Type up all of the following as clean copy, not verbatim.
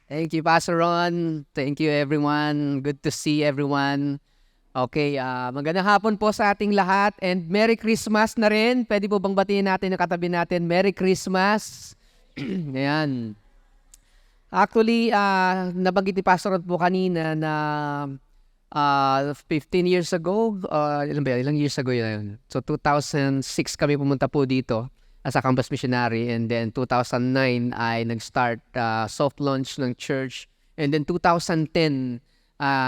Thank you, Pastor Ron. Thank you, everyone. Good to see everyone. Okay, magandang hapon po sa ating lahat and Merry Christmas na rin. Pwede po bang batiin natin ang katabi natin? Merry Christmas. Ayan. Actually, nabanggit ni Pastor Ron po kanina na 15 years ago, ilang years ago yun? So 2006 kami pumunta po dito as a campus missionary, and then 2009 ay nag-start soft launch ng church, and then 2010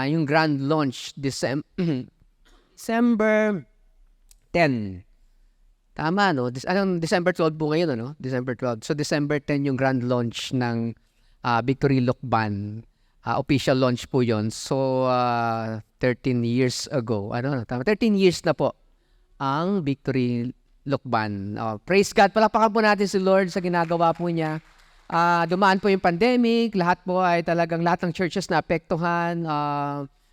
yung grand launch December 10. Tama, no? Anong December 12 po ngayon, ano? December 12. So December 10 yung grand launch ng Victory Lokban. Official launch po yon. So 13 years ago. Tama, 13 years na po ang Victory Lokban. Praise God. Palakpakan po natin si Lord sa ginagawa po niya. Dumaan po yung pandemic. Lahat po ay talagang lahat ng churches na apektuhan.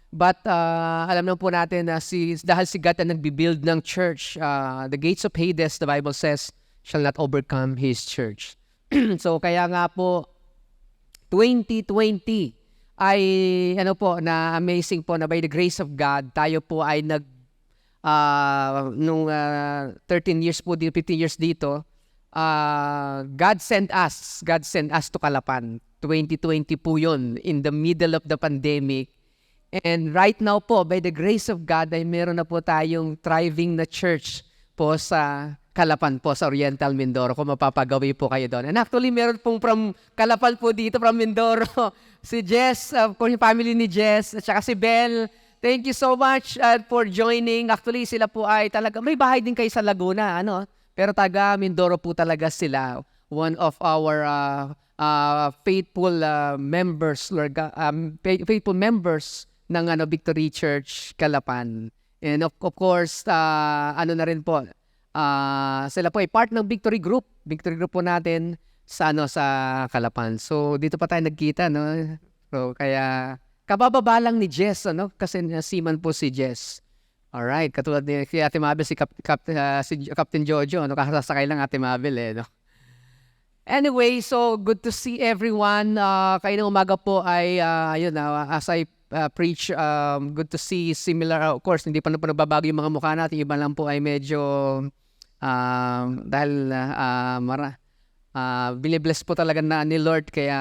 But alam naman po natin na dahil si God ang nagbibuild ng church, the gates of Hades, the Bible says, shall not overcome His church. So kaya nga po, 2020 ay na amazing po na by the grace of God, tayo po ay nung 13 years po, 15 years dito, God sent us to Calapan. 2020 po yun, in the middle of the pandemic. And right now po, by the grace of God, ay meron na po tayong thriving na church po sa Calapan po, sa Oriental Mindoro, kung mapapagawi po kayo doon. And actually, meron pong from Calapan po dito, from Mindoro, si Jess, po yung family ni Jess, at saka si Belle. Thank you so much for joining. Actually, sila po ay talaga, may bahay din kayo sa Laguna, pero taga Mindoro po talaga sila. One of our faithful members, faithful members ng Victory Church Calapan. And of course, na rin po, sila po ay part ng Victory Group po natin sa Calapan. So dito pa tayo nagkita, no? So kaya kabababa lang ni Jess, kasi seaman po si Jess. Alright, katulad ni Ate Mabel, si Captain Jojo, kasasakay lang Ate Mabel, no? Anyway, so good to see everyone. Kayo ng umaga po ay, as I preach, good to see similar, of course, hindi pa nagbabago yung mga mukha natin. Iba lang po ay medyo, dahil binibless po talaga na ni Lord, kaya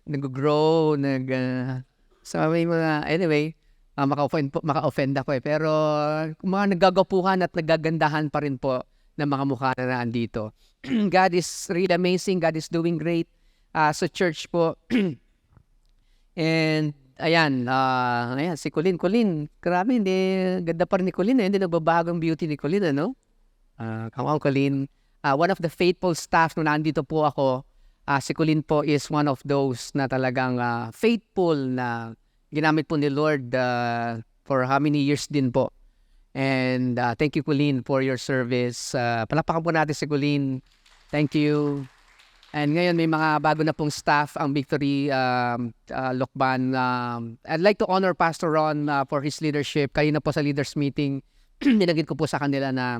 nag-grow, so may mga, anyway, maka-offend ako pero mga nagagapuhan at nagagandahan pa rin po ng mga mukha na nandito. God is really amazing. God is doing great sa church po. And ayan, si Colleen. Grabe, hindi, ganda pa rin ni Colleen. Hindi nagbabago ang beauty ni Colleen, come on, Colleen. One of the faithful staff nung nandito po ako, si Colleen po is one of those na talagang faithful na ginamit po ni Lord for how many years din po. And thank you, Colleen, for your service. Palakpakan po natin si Colleen. Thank you. And ngayon may mga bago na pong staff ang Victory Lokban. I'd like to honor Pastor Ron for his leadership. Kayo na po sa leaders meeting, nilagin ko po sa kanila na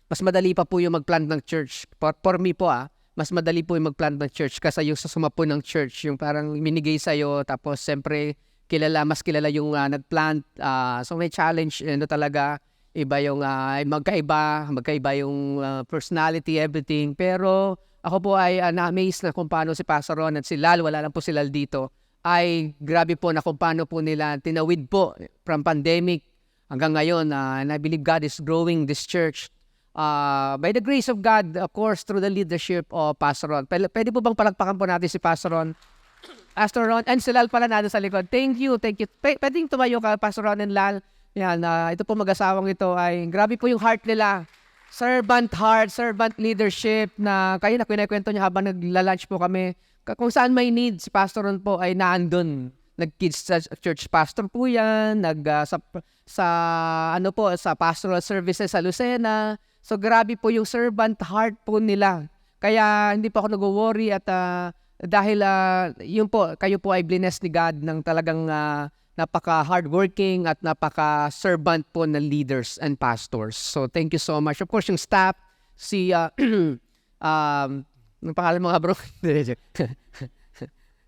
mas madali pa po yung mag-plant ng church. For me po, mas madali po yung mag-plant ng church kasi yung sasuma po ng church, yung parang minigay sa'yo, tapos siyempre mas kilala yung nag-plant. So may challenge, talaga, iba yung magkaiba yung personality, everything. Pero ako po ay na-amaze na kung paano si Pastor Ron at si Lal, wala lang po si Lal dito, ay grabe po na kung paano po nila tinawid po from pandemic hanggang ngayon. And I believe God is growing this church. By the grace of God, of course, through the leadership of Pastor Ron. Pwede po bang palakpakan po natin si Pastor Ron? Pastor Ron, and si Lal pala natin sa likod. Thank you. Pwedeng tumayo ka, Pastor Ron and Lal. Yan, ito po mag-asawang ito ay, grabe po yung heart nila. Servant heart, servant leadership na kayo na kwento niya habang nagla-lunch po kami. Kung saan may need, si Pastor Ron po ay naandun. Nag-kids sa church pastor po yan, sa pastoral services sa Lucena. So grabe po yung servant heart po nila. Kaya hindi po ako nag-worry at dahil yun po, kayo po ay blessed ni God ng talagang napaka-hardworking at napaka-servant po na leaders and pastors. So thank you so much. Of course, yung staff, si, ang pangalan mga bro?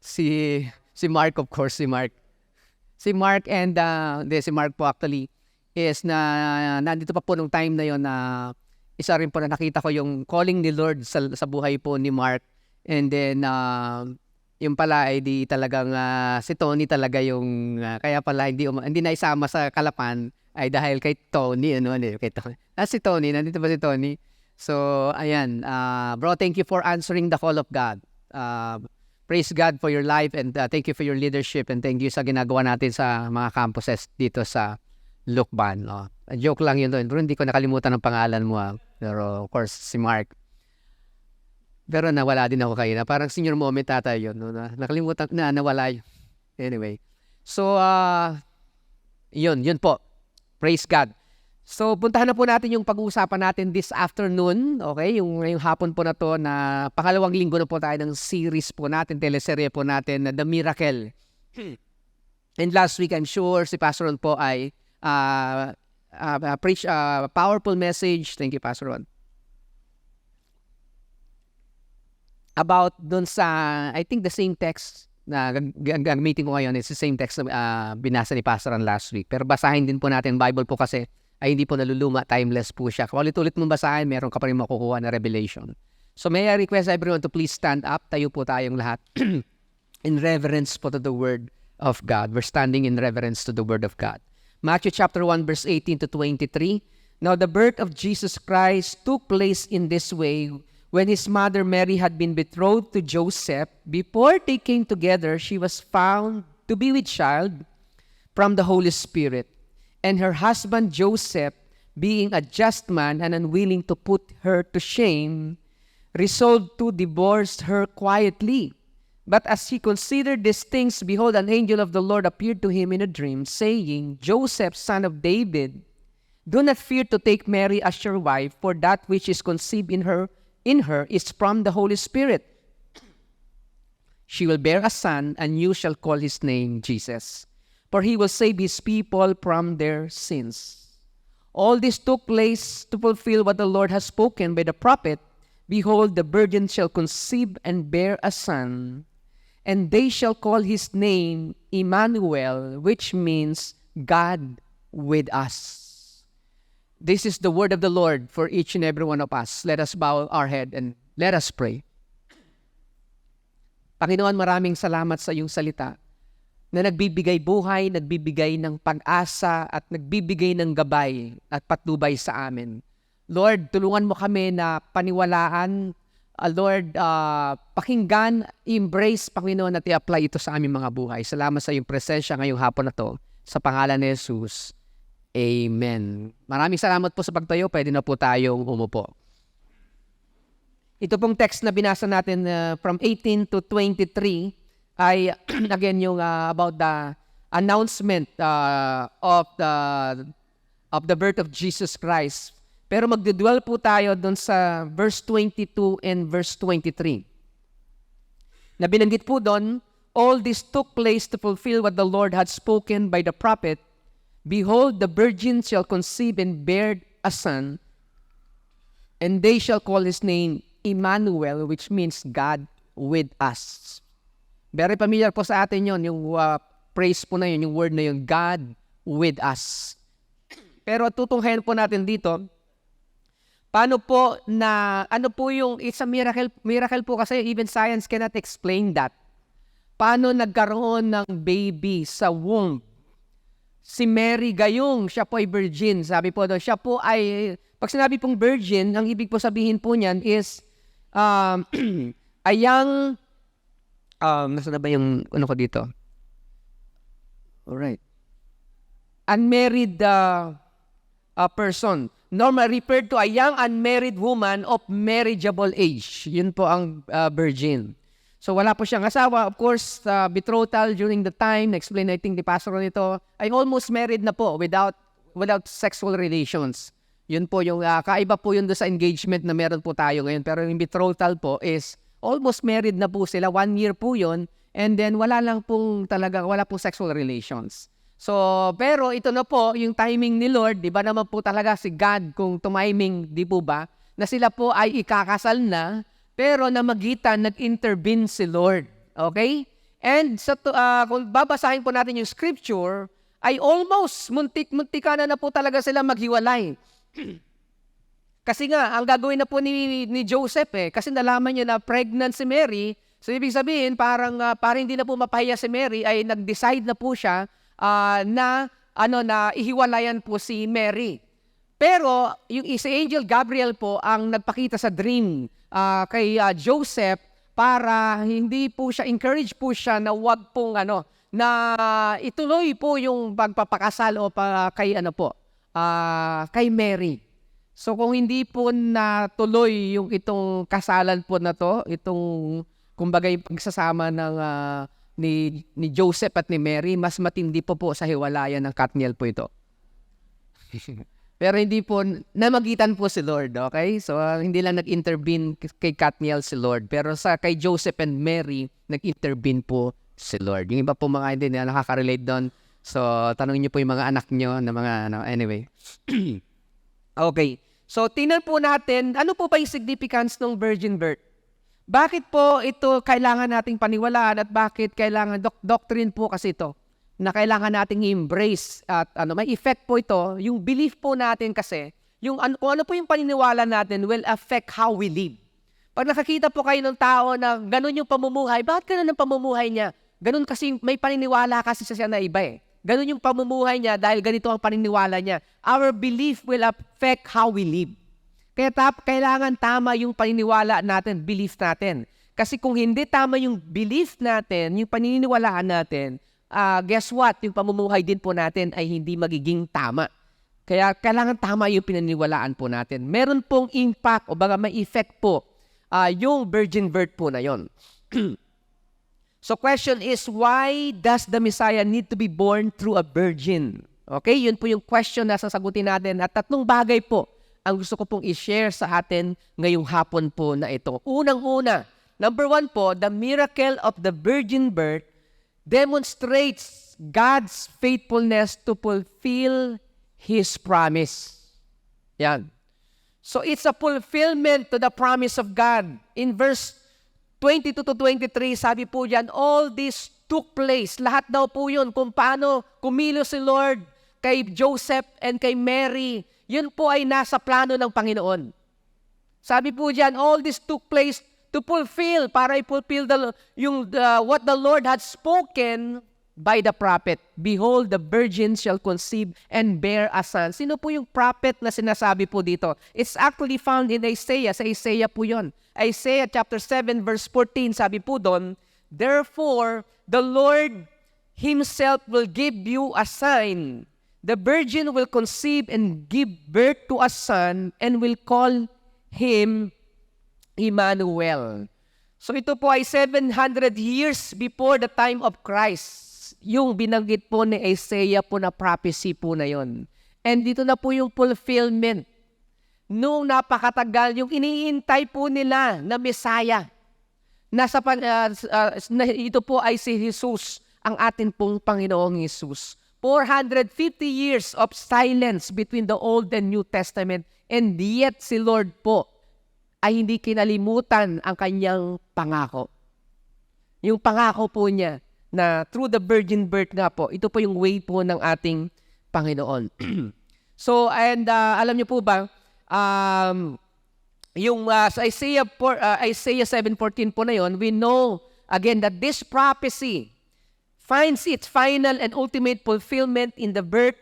Si Mark, of course, si Mark. Si Mark and, si Mark po actually, is nandito pa po nung time na yon na isa rin po na nakita ko yung calling ni Lord sa buhay po ni Mark. And then, yung pala ay di talagang si Tony talaga yung, kaya pala hindi na isama sa Kalapan ay dahil kay Tony, kay Tony. Si Tony, nandito ba si Tony? So, ayan, bro, thank you for answering the call of God. Praise God for your life and thank you for your leadership and thank you sa ginagawa natin sa mga campuses dito sa Lukban. Joke lang yun doon, pero hindi ko nakalimutan ang pangalan mo. Pero of course, si Mark. Pero nawala din ako kayo na parang senior moment ata yun. No? Nakalimutan na nawala yun. Anyway. So, yun po. Praise God. So, puntahan na po natin yung pag-uusapan natin this afternoon. Okay? Yung hapon po na to na pangalawang linggo na po tayo ng series po natin, teleserye po natin na The Miracle. And last week, I'm sure si Pastor Ron po ay preach a powerful message. Thank you, Pastor Ron. About dun sa, I think the same text na gagamitin ko ngayon is the same text na binasa ni Pastor Ron last week. Pero basahin din po natin Bible po kasi ay hindi po naluluma, timeless po siya. Kung ulit-ulit mong basahin, meron ka pa rin makukuha na revelation. So may I request everyone to please stand up. Tayo po tayong lahat in reverence po to the Word of God. We're standing in reverence to the Word of God. Matthew chapter 1 verse 18 to 23. Now the birth of Jesus Christ took place in this way. When his mother Mary had been betrothed to Joseph, before they came together, she was found to be with child from the Holy Spirit. And her husband Joseph, being a just man and unwilling to put her to shame, resolved to divorce her quietly. But as he considered these things, behold, an angel of the Lord appeared to him in a dream, saying, Joseph, son of David, do not fear to take Mary as your wife, for that which is conceived in her is from the Holy Spirit. She will bear a son, and you shall call his name Jesus, for he will save his people from their sins. All this took place to fulfill what the Lord has spoken by the prophet. Behold, the virgin shall conceive and bear a son, and they shall call his name Emmanuel, which means God with us. This is the word of the Lord for each and every one of us. Let us bow our head and let us pray. Panginoon, maraming salamat sa iyong salita na nagbibigay buhay, nagbibigay ng pag-asa at nagbibigay ng gabay at patnubay sa amin. Lord, tulungan mo kami na paniwalaan, Lord, pakinggan, embrace, Panginoon, at i-apply ito sa aming mga buhay. Salamat sa iyong presensya ngayong hapon na to. Sa pangalan ni Jesus, Amen. Maraming salamat po sa pagtayo. Pwede na po tayong umupo. Ito pong text na binasa natin from 18 to 23 ay again yung about the announcement of the birth of Jesus Christ. Pero magdudwell po tayo doon sa verse 22 and verse 23. Na binanggit po doon, all this took place to fulfill what the Lord had spoken by the prophet. Behold, the virgin shall conceive and bear a son, and they shall call his name Emmanuel, which means God with us. Very familiar po sa atin yon, yung praise po na yun, yung word na yun, God with us. Pero tutunghayan po natin dito, paano po na, ano po yung, it's a miracle po kasi even science cannot explain that. Paano nagkaroon ng baby sa womb? Si Mary gayong, siya po ay virgin. Sabi po doon, siya po ay, pag sinabi pong virgin, ang ibig po sabihin po niyan is, a young, nasa na ba yung, ano ko dito? Alright. Unmarried person. Normally referred to a young unmarried woman of marriageable age. Yun po ang virgin. So wala po siyang asawa. Of course, betrothal during the time, na-explain I think ni Pastor nito, ay almost married na po without sexual relations. Yun po yung, kaiba po yun doon sa engagement na meron po tayo ngayon. Pero yung betrothal po is, almost married na po sila. 1 year po yun. And then wala pong sexual relations. So, pero ito na po, yung timing ni Lord, di ba naman po talaga si God kung tumiming, di po ba, na sila po ay ikakasal na, pero na magitan, nag-intervene si Lord. Okay? And kung babasahin po natin yung scripture, ay almost muntik-muntika na po talaga sila maghiwalay. Kasi nga, ang gagawin na po ni Joseph kasi nalaman niya na pregnant si Mary, so ibig sabihin, parang hindi na po mapahiya si Mary, ay nag-decide na po siya na ihiwalayan po si Mary. Pero, yung si Angel Gabriel po ang nagpakita sa dream kay Joseph para hindi po siya, encourage po siya na wag pong na ituloy po yung pagpapakasal o kay Mary. So kung hindi po natuloy yung itong kasalan po na to, itong kumbaga yung pagsasama ni Joseph at ni Mary, mas matindi po sa hiwalayan ng Katniel po ito. Pero hindi po, namagitan po si Lord, okay? So hindi lang nag-intervene kay Katniel si Lord, pero kay Joseph and Mary, nag-intervene po si Lord. Yung iba po mga hindi na nakaka-relate doon. So tanongin niyo po yung mga anak niyo na mga anyway. Okay. So, tingnan po natin, ano po ba yung significance ng virgin birth? Bakit po ito kailangan nating paniwalaan at bakit kailangan, doctrine po kasi ito, na kailangan nating embrace at may effect po ito, yung belief po natin kasi, kung ano po yung paniniwala natin will affect how we live. Pag nakakita po kayo ng tao na ganun yung pamumuhay, bakit ganun ang pamumuhay niya? Ganun kasi, may paniniwala kasi siya na iba Ganun yung pamumuhay niya dahil ganito ang paniniwala niya. Our belief will affect how we live. Kaya kailangan tama yung paniniwala natin, belief natin. Kasi kung hindi tama yung belief natin, yung paniniwalaan natin, guess what? Yung pamumuhay din po natin ay hindi magiging tama. Kaya kailangan tama yung pinaniwalaan po natin. Meron pong impact o baga may effect po yung virgin birth po na yon. So question is, why does the Messiah need to be born through a virgin? Okay, yun po yung question na sasagutin natin. At 3 bagay po ang gusto ko pong i-share sa atin ngayong hapon po na ito. Unang-una, number 1 po, the miracle of the virgin birth demonstrates God's faithfulness to fulfill His promise. Yan. So it's a fulfillment to the promise of God. In verse 22 to 23, sabi po diyan, all this took place. Lahat daw po yun kung paano kumilos si Lord kay Joseph and kay Mary. Yun po ay nasa plano ng Panginoon. Sabi po diyan, all this took place to fulfill, para i-fulfill what the Lord had spoken by the prophet. Behold, the virgin shall conceive and bear a son. Sino po yung prophet na sinasabi po dito? It's actually found in Isaiah. Sa Isaiah po yun. Isaiah chapter 7 verse 14, sabi po doon, therefore, the Lord Himself will give you a sign. The virgin will conceive and give birth to a son and will call him Emmanuel. So ito po ay 700 years before the time of Christ. Yung binanggit po ni Isaiah po na prophecy po na yon. And dito na po yung fulfillment. Noong napakatagal, yung iniintay po nila na Messiah. Ito po ay si Jesus, ang atin pong Panginoong Jesus. 450 years of silence between the Old and New Testament, and yet si Lord po ay hindi kinalimutan ang kanyang pangako. Yung pangako po niya na through the virgin birth nga po, ito po yung way po ng ating Panginoon. So, and alam niyo po ba, sa Isaiah 7:14 po na yon, we know again that this prophecy finds its final and ultimate fulfillment in the birth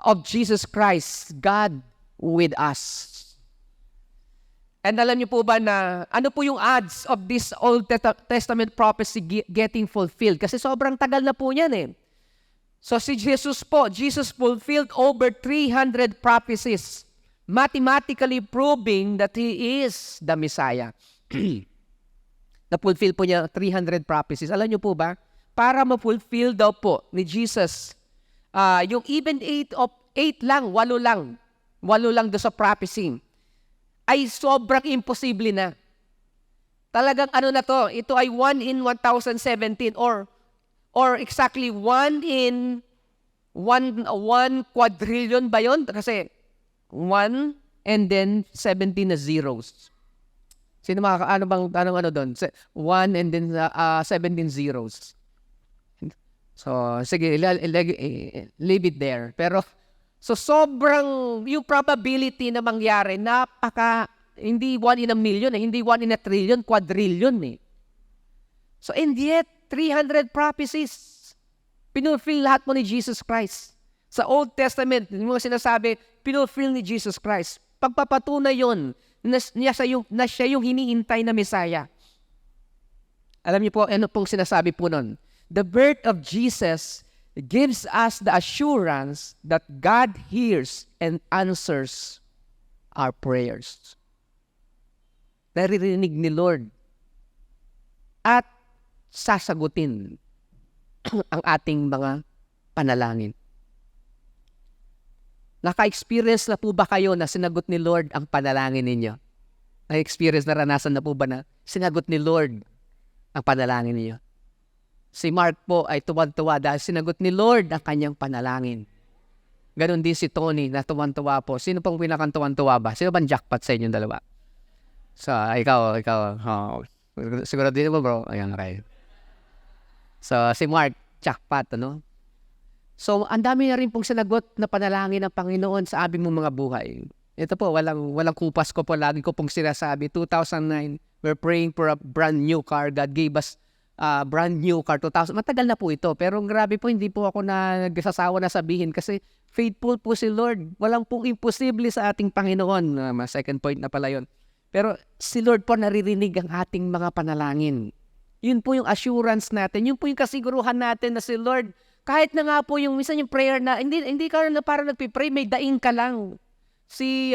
of Jesus Christ, God with us. And alam niyo po ba na ano po yung odds of this Old Testament prophecy getting fulfilled? Kasi sobrang tagal na po niyan So si Jesus fulfilled over 300 prophecies, mathematically proving that He is the Messiah. Na-fulfill po niya 300 prophecies. Alam niyo po ba, para ma-fulfill daw po ni Jesus, yung even 8 lang, 8 lang do sa prophecy, ay sobrang imposible na. Talagang na to, ito ay 1 in 1,017 or exactly 1 in 1 quadrillion ba yun? Kasi 1 and then 17 na zeros. Sino ano doon? 1 and then 17 zeros. So, sige, leave it there. Pero, so sobrang, yung probability na mangyari, hindi 1 in a million, hindi 1 in a trillion, quadrillion eh. So, and yet, 300 prophecies, pinulfill lahat mo ni Jesus Christ. Sa Old Testament, yung mga sinasabi, pinulfill ni Jesus Christ. Pagpapatunay yun, na siya yung hinihintay na Messiah. Alam niyo po, ano pong sinasabi po nun? The birth of Jesus gives us the assurance that God hears and answers our prayers. Naririnig ni Lord at sasagutin ang ating mga panalangin. Naka-experience na po ba kayo na sinagot ni Lord ang panalangin ninyo? Na-experience, naranasan na po ba na sinagot ni Lord ang panalangin ninyo? Si Mark po ay tuwang-tuwa dahil sinagot ni Lord ang kanyang panalangin. Ganon din si Tony na tuwang-tuwa po. Sino pong pinakantuwang-tuwa ba? Sino bang jackpot sa inyong dalawa? So, ikaw. Oh, siguro din mo bro? Ayan, okay. So, si Mark, jackpot, ano? So, ang dami na rin pong sinagot na panalangin ng Panginoon sa aming mga buhay. Ito po, walang kupas ko po. Lagi ko pong sinasabi, 2009, we're praying for a brand new car. God gave us a brand new car. 2000, matagal na po ito. Pero grabe po, hindi po ako nagsasawa na sabihin kasi faithful po si Lord. Walang pong imposible sa ating Panginoon. Second point na pala yun. Pero si Lord po naririnig ang ating mga panalangin. Yun po yung assurance natin. Yun po yung kasiguruhan natin na si Lord, kahit na nga po yung minsan yung prayer na, hindi ka na parang nagpipray, may daing ka lang. Si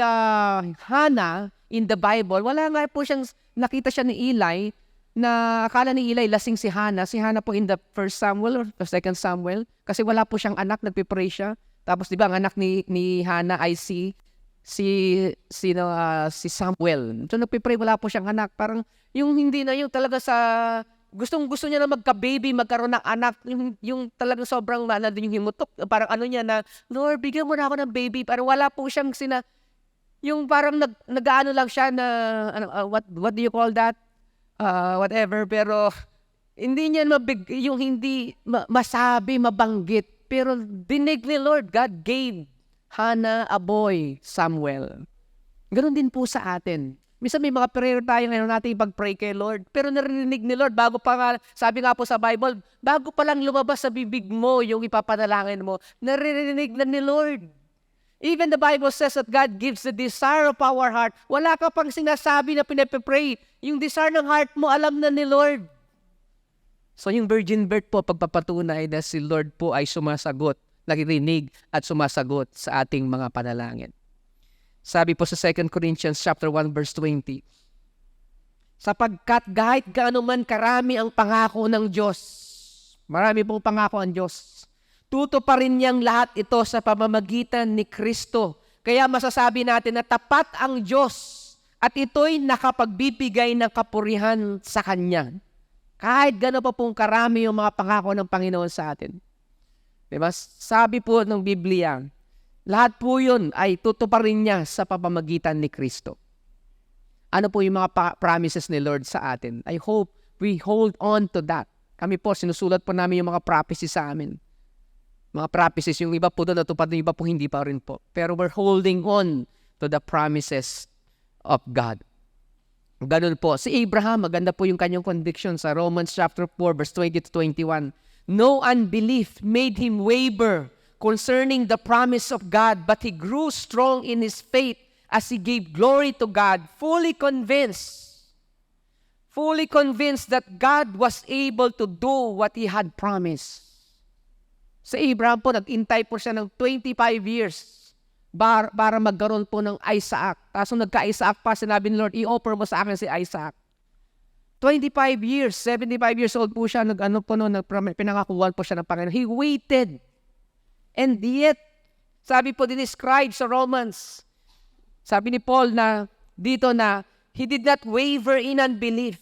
Hannah in the Bible, wala nga po siyang, nakita siya ni Eli, na akala ni Eli lasing si Hannah. Si Hannah po in the 1 Samuel or the 2 Samuel, kasi wala po siyang anak, nagpipray siya. Tapos di ba ang anak ni Hannah ay si Samuel. So nagpipray, wala po siyang anak. Parang yung hindi na yung talaga sa gusto niya na magka-baby, magkaroon ng anak, yung talagang sobrang din yung himutok. Parang ano niya na, Lord, bigyan mo na ako ng baby. Parang wala po siyang yung parang nag-ano lang siya na, what do you call that? Whatever. Pero hindi niya yung hindi masabi, mabanggit. Pero dinig ni Lord, God gave Hannah a boy, Samuel. Ganon din po sa atin. Minsan may mga prayer tayo ngayon natin ipag-pray kay Lord. Pero narinig ni Lord, sabi nga po sa Bible, bago pa lang lumabas sa bibig mo yung ipapanalangin mo, narinig na ni Lord. Even the Bible says that God gives the desire of our heart. Wala ka pang sinasabi na pinapipray. Yung desire ng heart mo, alam na ni Lord. So yung virgin birth po, pagpapatunay na si Lord po ay sumasagot, narinig at sumasagot sa ating mga panalangin. Sabi po sa 2 Corinthians chapter 1 verse 20, sapagkat kahit gaano man karami ang pangako ng Diyos, marami pong pangako ang Diyos, tutuparin niyang lahat ito sa pamamagitan ni Kristo. Kaya masasabi natin na tapat ang Diyos at ito'y nakapagbibigay ng kapurihan sa Kanya. Kahit gaano pa pong karami yung mga pangako ng Panginoon sa atin. Diba? Sabi po ng Biblia, lahat po yun ay tutuparin niya sa pamamagitan ni Kristo. Ano po yung mga promises ni Lord sa atin? I hope we hold on to that. Kami po, sinusulat po namin yung mga prophecies sa amin. Mga prophecies, yung iba po doon natupad, yung iba po hindi pa rin po. Pero we're holding on to the promises of God. Ganun po. Si Abraham, maganda po yung kanyang conviction sa Romans chapter 4, verse 20 to 21. No unbelief made him waver concerning the promise of God, but he grew strong in his faith as he gave glory to God, fully convinced that God was able to do what He had promised. Sa Abraham po, nag-intay po siya ng 25 years para magkaroon po ng Isaac. Tapos nagka-Isaac pa, sinabi ni Lord, i-offer mo sa akin si Isaac. 25 years, 75 years old po siya, pinangakuan po siya ng Panginoon. He waited. And yet, sabi po dinescribe sa Romans, sabi ni Paul na dito na, he did not waver in unbelief,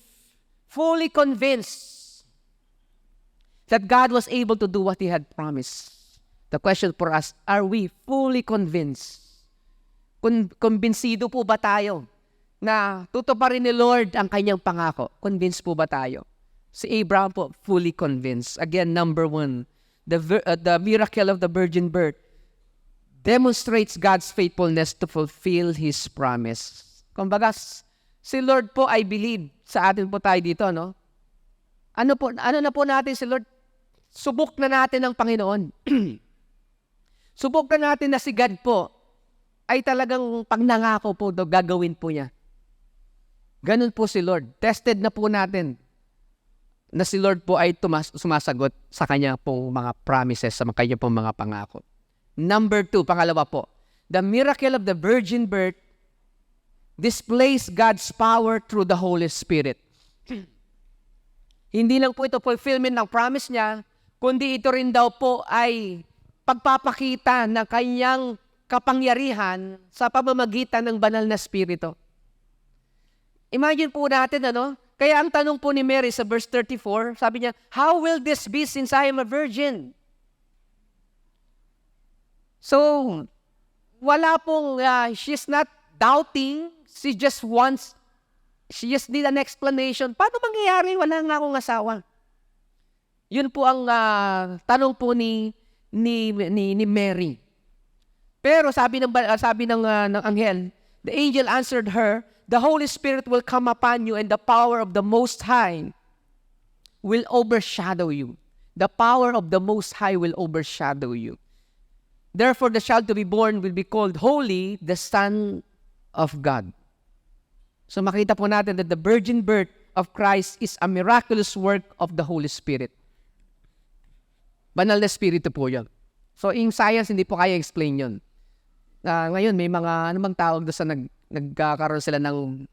fully convinced that God was able to do what He had promised. The question for us, are we fully convinced? Kumbinsido po ba tayo na tutuparin ni Lord ang kanyang pangako. Convinced po ba tayo? Si Abraham po, fully convinced. Again, number one, the miracle of the virgin birth demonstrates God's faithfulness to fulfill His promise. Kumbaga, si Lord po, I believe, sa atin po tayo dito, no? Ano na po natin si Lord? Subok na natin ang Panginoon. Subok na natin na si God po ay talagang pag nangako po, gagawin po niya. Ganun po si Lord. Tested na po natin na si Lord po ay sumasagot sa kanya pong mga promises, sa kanya pong mga pangako. Number two, pangalawa po, the miracle of the virgin birth displays God's power through the Holy Spirit. Hindi lang po ito fulfillment ng promise niya, kundi ito rin daw po ay pagpapakita ng kanyang kapangyarihan sa pamamagitan ng banal na Espiritu. Imagine po natin, kaya ang tanong po ni Mary sa verse 34, sabi niya, how will this be since I am a virgin? So, wala pong, she's not doubting, she just need an explanation. Paano mangyayari? Wala nga akong asawa. Yun po ang tanong po ni Mary. Pero sabi ng anghel, the angel answered her, the Holy Spirit will come upon you and the power of the Most High will overshadow you. The power of the Most High will overshadow you. Therefore, the child to be born will be called Holy, the Son of God. So makita po natin that the virgin birth of Christ is a miraculous work of the Holy Spirit. Banal na Espiritu po yun. So in science, hindi po kaya explain yun. Ngayon, may mga, ano bang tawag doon sa nagkakaroon sila ng,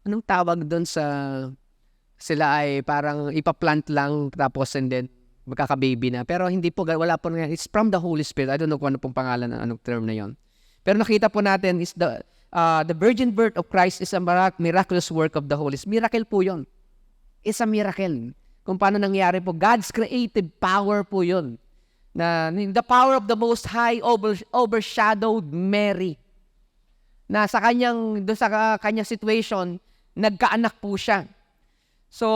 anong tawag doon sa, sila ay parang ipaplant lang tapos and then magkaka-baby na. Pero hindi po, wala po nga, it's from the Holy Spirit. I don't know kung ano pong pangalan ng anong term na yon. Pero nakita po natin is the virgin birth of Christ is a miraculous work of the Holy Spirit. Miracle po yon. It's a miracle. Kung paano nangyari po, God's creative power po yon. Na the power of the Most High overshadowed Mary. Na sa kanyang situation, nagkaanak po siya. So,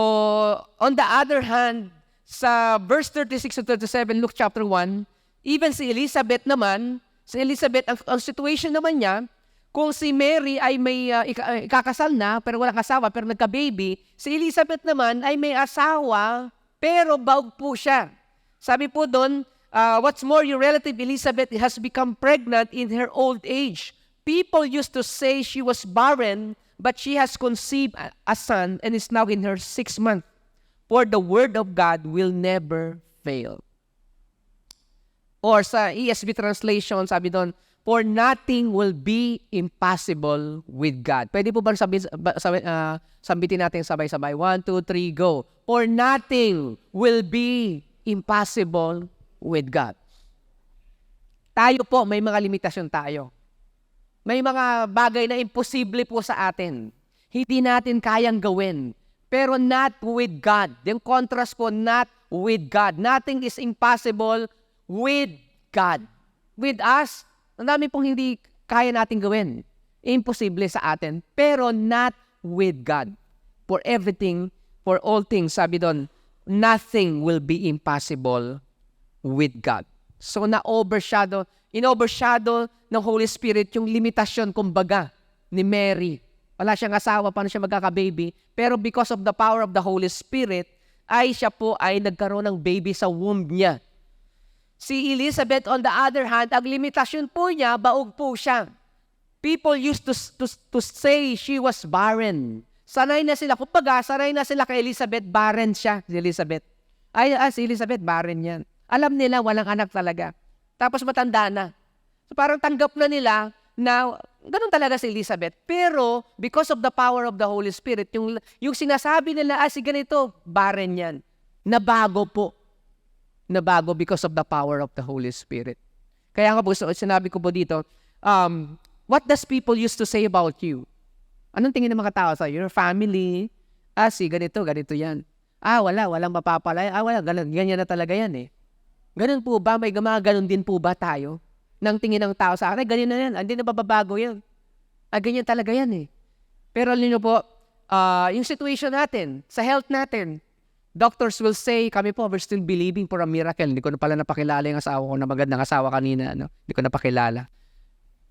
on the other hand, sa verse 36 to 37, Luke chapter 1, even si Elizabeth, ang situation naman niya, kung si Mary ay may ikakasal na, pero walang asawa, pero nagka-baby, si Elizabeth naman ay may asawa, pero baog po siya. Sabi po doon, what's more, your relative Elizabeth has become pregnant in her old age. People used to say she was barren, but she has conceived a son and is now in her 6th month. For the word of God will never fail. Or sa ESV translation, sabi doon, for nothing will be impossible with God. Pwede po ba sambitin natin sabay-sabay? 1, 2, 3, go. For nothing will be impossible with God. Tayo po, may mga limitasyon tayo. May mga bagay na imposible po sa atin. Hindi natin kayang gawin. Pero not with God. Yung contrast po, not with God. Nothing is impossible with God. With us, ang dami pong hindi kaya natin gawin. Imposible sa atin. Pero not with God. For everything, for all things, sabi doon, nothing will be impossible with God. So in-overshadow ng Holy Spirit yung limitasyon, kumbaga, ni Mary. Wala siyang asawa, paano siya magkaka-baby? Pero because of the power of the Holy Spirit, siya po ay nagkaroon ng baby sa womb niya. Si Elizabeth, on the other hand, ang limitasyon po niya, baog po siya. People used to say she was barren. Sanay na sila kay Elizabeth, barren siya, si Elizabeth. Si Elizabeth, barren yan. Alam nila, walang anak talaga. Tapos matanda na. So parang tanggap na nila na ganun talaga si Elizabeth. Pero because of the power of the Holy Spirit, yung sinasabi nila, si ganito, barren yan. Nabago po. Nabago because of the power of the Holy Spirit. Kaya nga po, sinabi ko po dito, what does people used to say about you? Anong tingin ng mga tao sa your family? Si ganito yan. Walang mapapalay. Wala, ganyan na talaga yan eh. Ganun po ba? May ganun din po ba tayo? Nang tingin ng tao sa akin, ganyan na yan. Hindi na bababago yan. Ganyan talaga yan eh. Pero alam niyo po, yung situation natin, sa health natin, doctors will say, kami po, we're still believing for a miracle. Hindi ko na pala napakilala yung asawa ko na magandang asawa kanina. No? Hindi ko napakilala.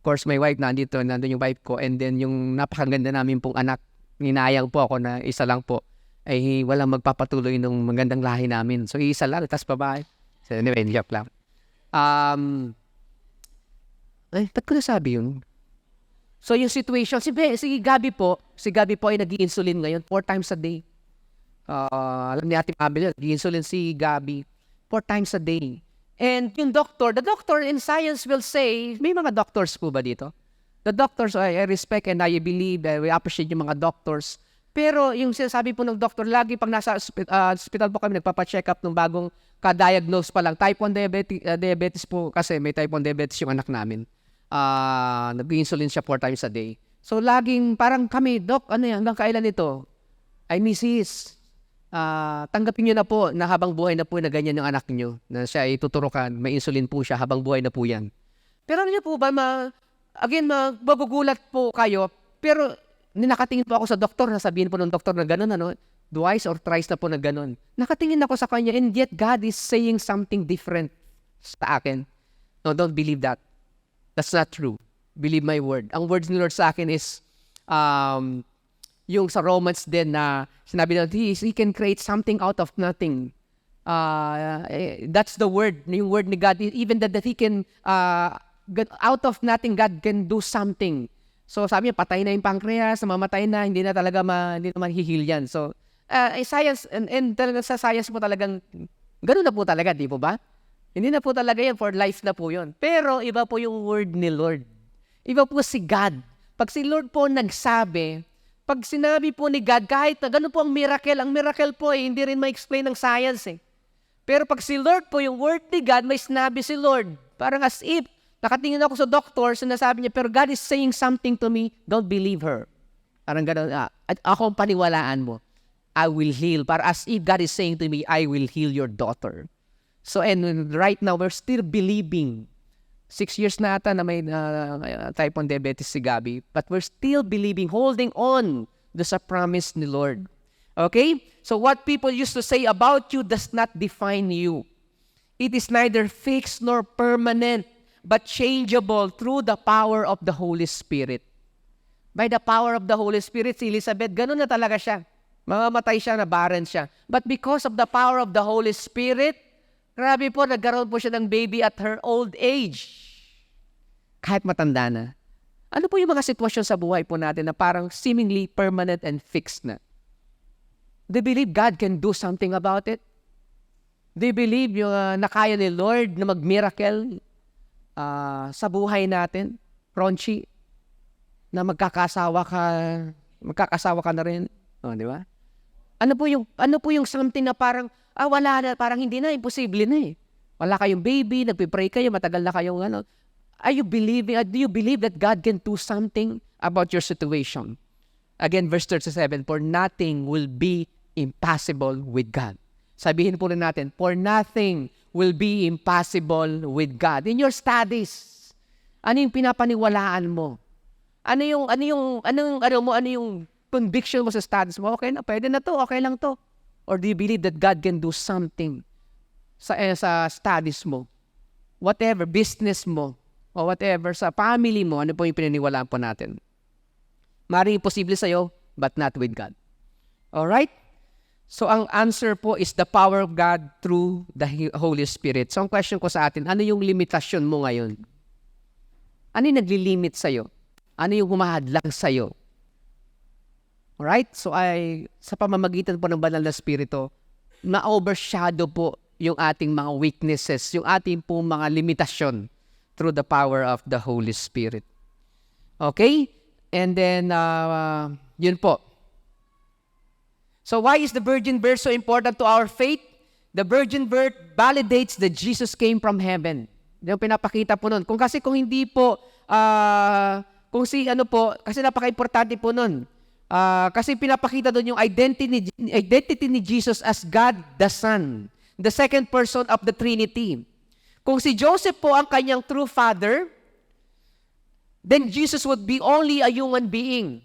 Of course, my wife nandun yung wife ko. And then yung napakaganda namin pong anak, ninayang po ako na isa lang po, ay walang magpapatuloy ng magandang lahi namin. So, isa lang, tas babae. So, anyway, joke lang. Ba't ko nasabi yun? So, yung situation, si Gabi po ay nag-i-insulin ngayon 4 times a day. Alam ni Ate Mabel, nag-i-insulin si Gabi 4 times a day. And yung the doctor in science will say, may mga doctors po ba dito? The doctors, I respect and I believe, we appreciate yung mga doctors. Pero yung sinasabi po ng doctor, lagi pag nasa hospital po kami, nagpapacheck up ng bagong ka-diagnose pa lang. Type 1 diabetes po kasi may type 1 diabetes yung anak namin. Nag-insulin siya 4 times a day. So laging parang kami, Doc, ano yan, hanggang kailan ito? Ay, Mrs., tanggapin niyo na po na habang buhay na po na ganyan yung anak niyo, na siya ay tuturukan, may insulin po siya, habang buhay na po yan. Pero ano niyo po ba, magugulat po kayo, pero ninakatingin po ako sa doktor, nasabihin po ng doktor na gano'n, twice or thrice na po na gano'n. Nakatingin ako sa kanya, and yet God is saying something different sa akin. No, don't believe that. That's not true. Believe my word. Ang words ni Lord sa akin is, yung sa Romans din na sinabi na he can create something out of nothing. That's the word, yung word ni God. Even that he can, out of nothing, God can do something. So sabi niya, patay na yung pancreas, mamatay na, hindi na mahihil yan. So, science, and talaga sa science mo talagang, ganun na po talaga, di po ba? Hindi na po talaga yan, for life na po yun. Pero iba po yung word ni Lord. Iba po si God. Pag si Lord po nagsabi, pag sinabi po ni God, kahit na gano'n po ang miracle po hindi rin ma-explain ng science Pero pag si Lord po, yung word ni God, may sinabi si Lord. Parang as if, nakatingin ako sa doctor, sinasabi niya, pero God is saying something to me, don't believe her. Parang gano'n, ako ang paniwalaan mo. I will heal. Para as if God is saying to me, I will heal your daughter. So, and right now, we're still believing. 6 years na ata na may type 1 diabetes si Gabi. But we're still believing, holding on sa promise ni Lord. Okay? So what people used to say about you does not define you. It is neither fixed nor permanent, but changeable through the power of the Holy Spirit. By the power of the Holy Spirit, si Elizabeth, ganun na talaga siya. Mamamatay siya, na barren siya. But because of the power of the Holy Spirit, grabe po, nagkaroon po siya ng baby at her old age. Kahit matanda na. Ano po yung mga sitwasyon sa buhay po natin na parang seemingly permanent and fixed na? Do you believe God can do something about it? Do you believe na kaya ni Lord na mag-miracle sa buhay natin? Ronchi, na magkakasawa ka na rin. Di ba? Ano po yung something na parang, wala na, parang hindi na, imposible na Wala kayong baby, nagpipray kayo, matagal na kayong do you believe that God can do something about your situation? Again, verse 37, for nothing will be impossible with God. Sabihin po rin natin, for nothing will be impossible with God. In your studies, ano yung pinapaniwalaan mo? Ano yung conviction mo sa studies mo? Okay na, pwede na to, okay lang to. Or do you believe that God can do something sa studies mo? Whatever, business mo, o whatever, sa family mo, ano po yung pinaniwalaan po natin? Maring imposible sa'yo, but not with God. Alright? So, ang answer po is the power of God through the Holy Spirit. So, ang question ko sa atin, ano yung limitasyon mo ngayon? Ano yung naglilimit sa'yo? Ano yung humahadlang sa'yo? Alright? So, sa pamamagitan po ng Banal na Espiritu, na-overshadow po yung ating mga weaknesses, yung ating po mga limitasyon through the power of the Holy Spirit. Okay? And then, yun po. So why is the virgin birth so important to our faith? The virgin birth validates that Jesus came from heaven. Yung pinapakita po nun. Kasi hindi po, kasi napaka-importante po nun. Kasi pinapakita doon yung identity ni Jesus as God the Son, the second person of the Trinity. Kung si Joseph po ang kanyang true father, then Jesus would be only a human being.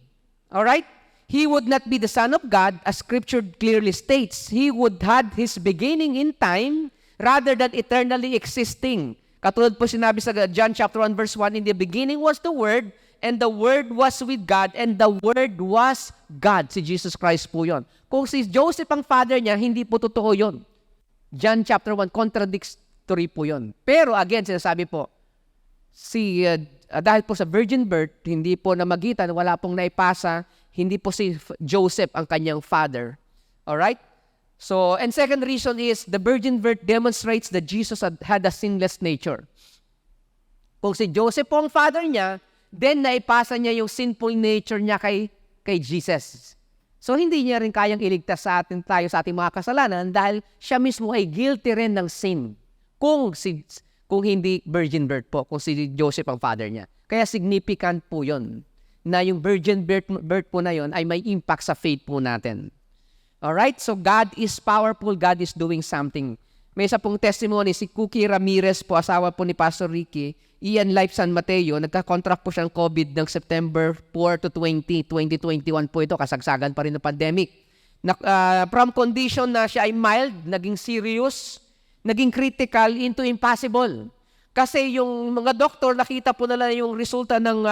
Alright? He would not be the Son of God, as Scripture clearly states. He would had his beginning in time rather than eternally existing. Katulad po sinabi sa John chapter 1 verse 1, in the beginning was the Word, and the Word was with God, and the Word was God. Si Jesus Christ po yon. Kung si Joseph ang father niya, hindi po totoo yon. John chapter 1, contradictory po yon. Pero again, sinasabi po, dahil po sa virgin birth, hindi po namagitan, wala pong naipasa, hindi po si Joseph ang kanyang father. Alright? So, and second reason is, the virgin birth demonstrates that Jesus had a sinless nature. Kung si Joseph po ang father niya, then naipasa niya yung sinful nature niya kay Jesus. So, hindi niya rin kayang iligtas tayo sa ating mga kasalanan dahil siya mismo ay guilty rin ng sin. Kung hindi virgin birth po, kung si Joseph ang father niya. Kaya significant po yon na yung virgin birth po na yon ay may impact sa faith po natin. Alright? So God is powerful, God is doing something. May isa pong testimony, si Cookie Ramirez po, asawa po ni Pastor Ricky, Ian Life San Mateo, nagka-contract po siyang COVID ng September 4 to 2021 po ito, kasagsagan pa rin ng pandemic. From condition na siya ay mild, naging serious, naging critical into impossible. Kasi yung mga doktor, nakita po nila yung resulta ng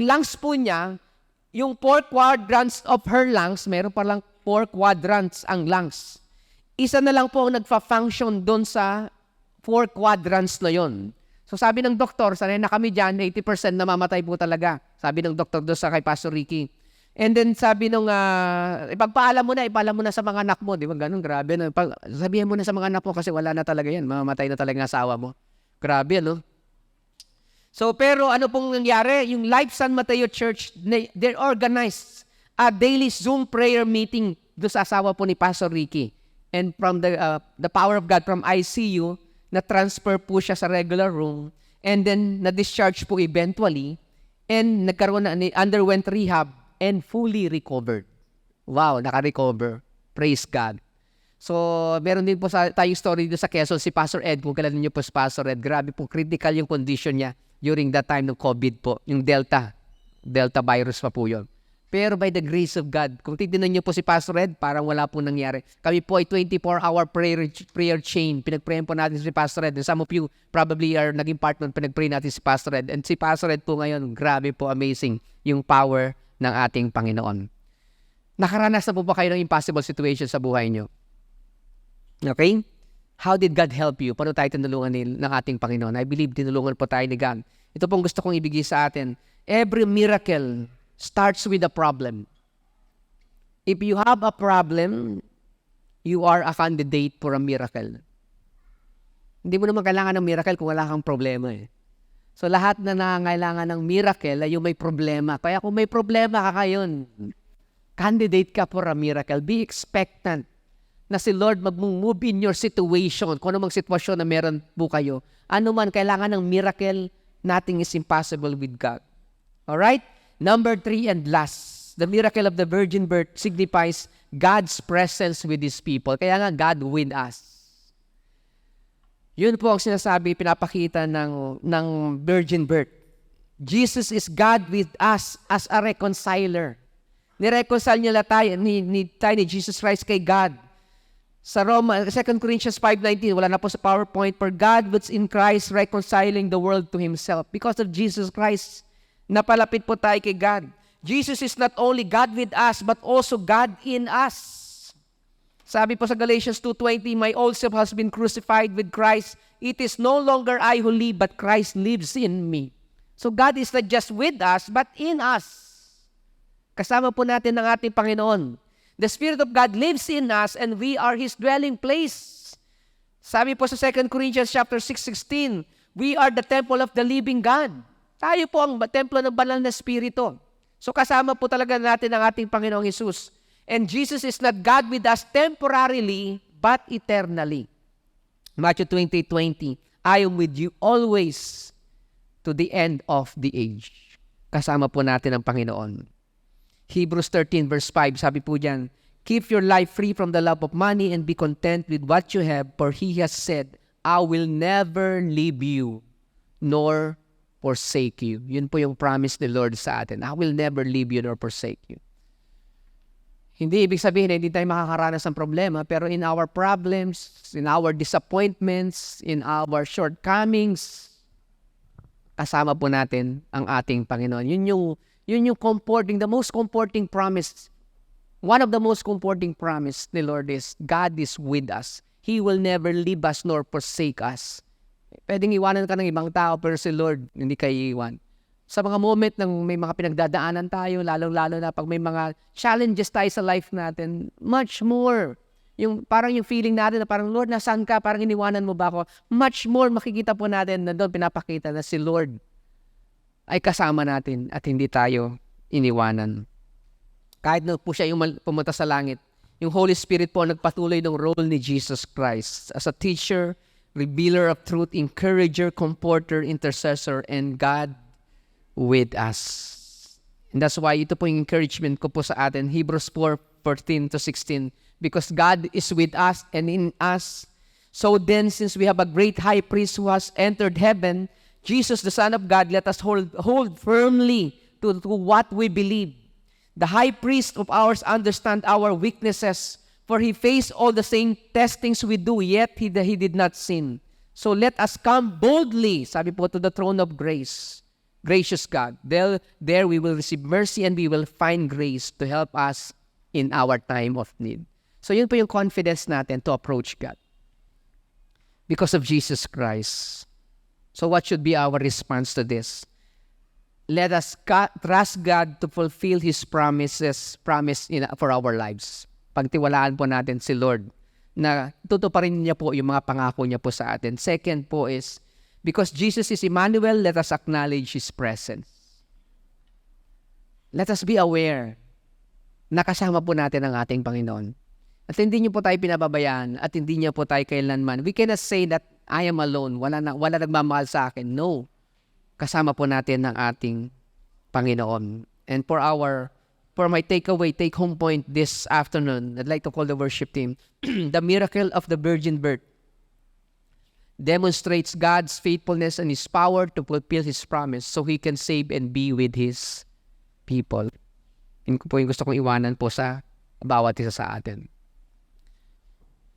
lungs po niya, yung 4 quadrants of her lungs, meron pa lang 4 quadrants ang lungs. Isa na lang po ang nagfa-function doon sa 4 quadrants na yon. So sabi ng doktor, sanay na kami dyan, 80% namamatay po talaga. Sabi ng doktor doon sa kay Pastor Ricky. And then sabi nung, ipaalam mo na sa mga anak mo. Di ba ganun, grabe. Sabihin mo na sa mga anak mo kasi wala na talaga yan. Mamamatay na talaga ang asawa mo. Grabe, no? So, pero ano pong nangyari? Yung Life San Mateo Church, they organized a daily Zoom prayer meeting doon sa asawa po ni Pastor Ricky. And from the power of God, from ICU, na-transfer po siya sa regular room. And then, na-discharge po eventually. And underwent rehab and fully recovered. Wow, naka-recover. Praise God. So, meron din po tayong story dito sa Quezon, si Pastor Ed. Kung kailan niyo po si Pastor Ed, grabe po, critical yung condition niya during that time ng COVID po, yung Delta virus pa po yun. Pero by the grace of God, kung titignan niyo po si Pastor Ed, parang wala po nangyari. Kami po ay 24-hour prayer chain. Pinag-prayan po natin si Pastor Ed. And some of you probably are naging part nun, pinag-pray natin si Pastor Ed. And si Pastor Ed po ngayon, grabe po, amazing yung power ng ating Panginoon. Nakaranas na po ba kayo ng impossible situation sa buhay niyo? Okay? How did God help you? Paano tayo tinulungan ng ating Panginoon? I believe tinulungan po tayo ni God. Ito pong gusto kong ibigay sa atin. Every miracle starts with a problem. If you have a problem, you are a candidate for a miracle. Hindi mo naman kailangan ng miracle kung wala kang problema eh. So lahat na nangangailangan ng miracle ay yung may problema. Kaya kung may problema ka ngayon, candidate ka for a miracle. Be expectant na si Lord mag-move in your situation. Kung anumang sitwasyon na meron po kayo, ano man kailangan ng miracle, nothing is impossible with God. Alright? Number 3 and last, the miracle of the virgin birth signifies God's presence with His people. Kaya nga, God with us. Yun po ang sinasabi, pinapakita ng virgin birth. Jesus is God with us as a reconciler. Nireconcile niya tayo ni Jesus Christ kay God. Sa 2 Corinthians 5:19, wala na po sa PowerPoint, for God was in Christ reconciling the world to Himself. Because of Jesus Christ, napalapit po tayo kay God. Jesus is not only God with us, but also God in us. Sabi po sa Galatians 2:20, my old self has been crucified with Christ. It is no longer I who live, but Christ lives in me. So God is not just with us, but in us. Kasama po natin ang ating Panginoon. The Spirit of God lives in us and we are His dwelling place. Sabi po sa 2 Corinthians chapter 6:16, we are the temple of the living God. Tayo po ang templo ng banal na Espiritu. So kasama po talaga natin ang ating Panginoong Jesus. And Jesus is not God with us temporarily, but eternally. Matthew 20:20, I am with you always to the end of the age. Kasama po natin ang Panginoon. Hebrews 13 verse 5, sabi po diyan, keep your life free from the love of money and be content with what you have, for He has said, I will never leave you nor forsake you. Yun po yung promise ni Lord sa atin. I will never leave you nor forsake you. Hindi ibig sabihin na hindi tayo makakaranas ng problema, pero in our problems, in our disappointments, in our shortcomings, kasama po natin ang ating Panginoon. Yun yung comforting, the most comforting promise. One of the most comforting promise ni Lord is, God is with us. He will never leave us nor forsake us. Pwedeng iwanan ka ng ibang tao, pero si Lord, hindi kayo iiwan. Sa mga moment ng may mga pinagdadaanan tayo, lalong-lalo na pag may mga challenges tayo sa life natin, much more. Parang yung feeling natin na parang, Lord, nasaan ka? Parang iniwanan mo ba ako? Much more makikita po natin na doon pinapakita na si Lord ay kasama natin at hindi tayo iniwanan. Kahit na po siya yung pumunta sa langit, yung Holy Spirit po nagpatuloy ng role ni Jesus Christ as a teacher, revealer of truth, encourager, comforter, intercessor, and God with us. And that's why ito po yung encouragement ko po sa atin, Hebrews 4:14-16, because God is with us and in us. So then, since we have a great high priest who has entered heaven, Jesus, the Son of God, let us hold firmly to what we believe. The high priest of ours understand our weaknesses, for he faced all the same testings we do, yet he did not sin. So let us come boldly, sabi po, to the throne of grace. Gracious God, there we will receive mercy and we will find grace to help us in our time of need. So yun po yung confidence natin to approach God because of Jesus Christ. So what should be our response to this? Let us trust God to fulfill His promise for our lives. Pagtiwalaan po natin si Lord na tutuparin niya po yung mga pangako niya po sa atin. Second po is, because Jesus is Emmanuel, let us acknowledge His presence. Let us be aware na kasama po natin ang ating Panginoon. At hindi niyo po tayo pinababayaan at hindi niyo po tayo kailanman. We cannot say that I am alone. Wala nagmamahal sa akin. No. Kasama po natin ang ating Panginoon. And for my take home point this afternoon, I'd like to call the worship team, the miracle of the virgin birth demonstrates God's faithfulness and His power to fulfill His promise so He can save and be with His people. Yun po yung gusto kong iwanan po sa bawat isa sa atin.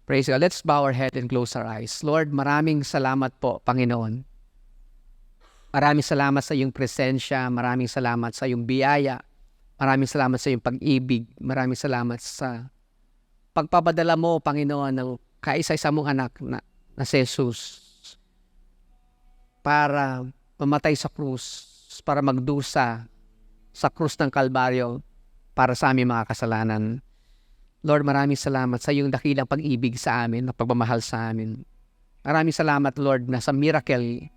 Praise God. Let's bow our head and close our eyes. Lord, maraming salamat po, Panginoon. Maraming salamat sa iyong presensya. Maraming salamat sa iyong biyaya. Maraming salamat sa iyong pag-ibig. Maraming salamat sa pagpapadala mo, Panginoon, ng kaisa-isa mong anak na si Jesus para mamatay sa krus, para magdusa sa krus ng Kalbaryo para sa aming mga kasalanan. Lord, maraming salamat sa iyong dakilang pag-ibig sa amin, na pagmamahal sa amin. Maraming salamat, Lord, na sa miracle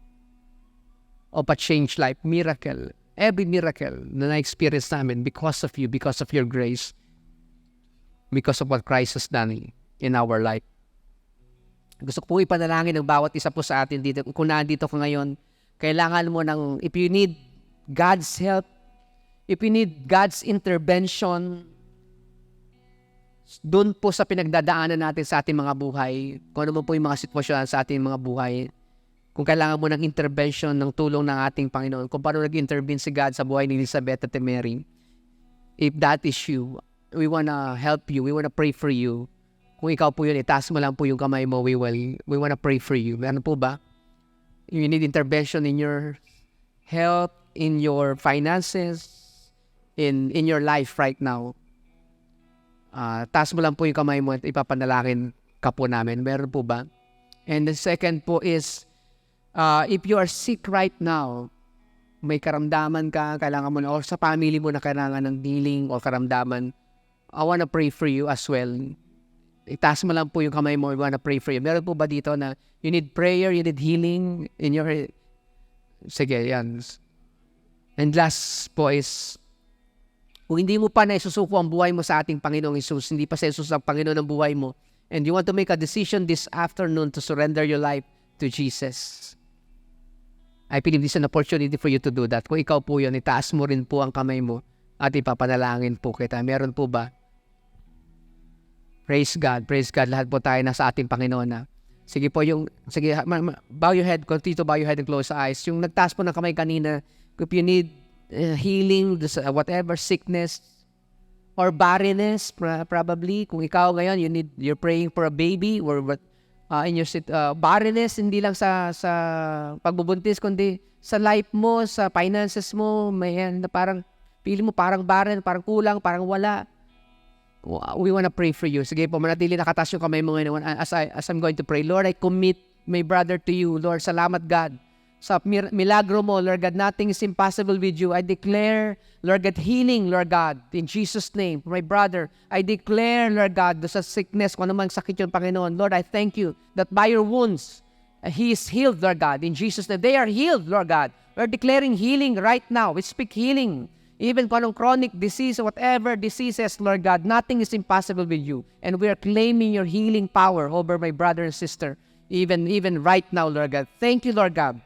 of a changed life, miracle, every miracle na na-experience namin because of you, because of your grace, because of what Christ has done in our life. Gusto ko po ipanalangin ng bawat isa po sa atin dito. Kung nandito ka ngayon, kailangan mo if you need God's help, if you need God's intervention, doon po sa pinagdadaanan natin sa ating mga buhay, kung ano mo po yung mga sitwasyon sa ating mga buhay, kung kailangan mo ng intervention, ng tulong ng ating Panginoon, kung paano nag-intervene si God sa buhay ni Elizabeth at Mary, if that is you, we wanna help you, we wanna pray for you. Kung ikaw po yun, itaas mo lang po yung kamay mo, we wanna pray for you. Meron po ba? You need intervention in your health, in your finances, in your life right now. Taas mo lang po yung kamay mo at ipapanalangin ka po namin. Meron po ba? And the second po is, if you are sick right now, may karamdaman ka, kailangan mo na, or sa family mo na kailangan ng healing o karamdaman, I wanna pray for you as well. Itaas mo lang po yung kamay mo, I wanna pray for you. Meron po ba dito na you need prayer, you need healing in your... Sige, yan. And last po is, kung hindi mo pa na isusuko ang buhay mo sa ating Panginoong Hesus, hindi pa sa Jesus ang Panginoon ng buhay mo, and you want to make a decision this afternoon to surrender your life to Jesus, I believe this is an opportunity for you to do that. Kung ikaw po yun, itaas mo rin po ang kamay mo at ipapanalangin po kita. Meron po ba? Praise God. Praise God. Lahat po tayo nasa ating Panginoon na. Sige po, sige, bow your head, continue to bow your head and close your eyes. Yung nagtaas po ng kamay kanina, if you need healing, whatever sickness, or barrenness, probably, kung ikaw ngayon, you're praying for a baby, or in your barrenness, hindi lang sa pagbubuntis, kundi sa life mo, sa finances mo, may na parang, pili mo parang barren, parang kulang, parang wala. We want to pray for you. Sige po, manatili nakatas yung kamay mo ngayon. As I'm going to pray, Lord, I commit my brother to you. Lord, salamat God. Sa milagro mo, Lord God, nothing is impossible with you. I declare, Lord God, healing, Lord God, in Jesus' name. For my brother, I declare, Lord God, sa sickness, kung anumang sakit yung Panginoon, Lord, I thank you that by your wounds, he is healed, Lord God, in Jesus' name. They are healed, Lord God. We're declaring healing right now. We speak healing. Even kung anong chronic disease or whatever diseases, Lord God, nothing is impossible with you. And we are claiming your healing power over my brother and sister, even right now, Lord God. Thank you, Lord God.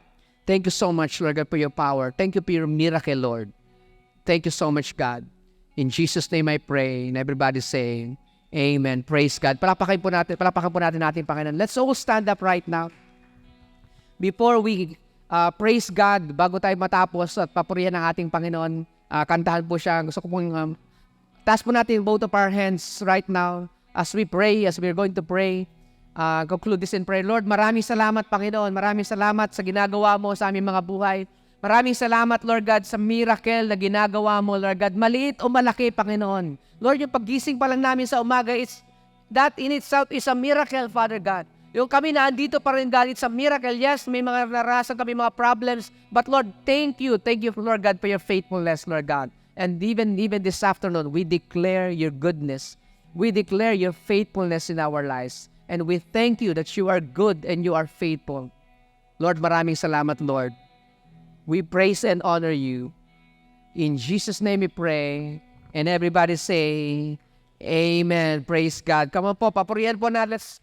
Thank you so much, Lord God, for your power. Thank you for your miracle, Lord. Thank you so much, God. In Jesus' name I pray. And everybody say, Amen. Praise God. Palapakan po natin ating Panginoon. Let's all stand up right now. Before we praise God, bago tayo matapos at papurihan ng ating Panginoon, kantahan po siya. Gusto ko pong taas po natin both of our hands right now as we pray, as we're going to pray. Conclude this in prayer. Lord, maraming salamat, Panginoon. Maraming salamat sa ginagawa mo sa aming mga buhay. Maraming salamat, Lord God, sa miracle na ginagawa mo, Lord God. Maliit o malaki, Panginoon. Lord, yung paggising pa lang namin sa umaga, that in itself is a miracle, Father God. Yung kami na andito pa rin galit sa miracle. Yes, may mga narasan kami, mga problems. But Lord, thank you. Thank you, Lord God, for your faithfulness, Lord God. And even this afternoon, we declare your goodness. We declare your faithfulness in our lives. And we thank you that you are good and you are faithful. Lord, maraming salamat, Lord. We praise and honor you. In Jesus' name we pray. And everybody say, Amen. Praise God. Come on po, papurihan po na. Let's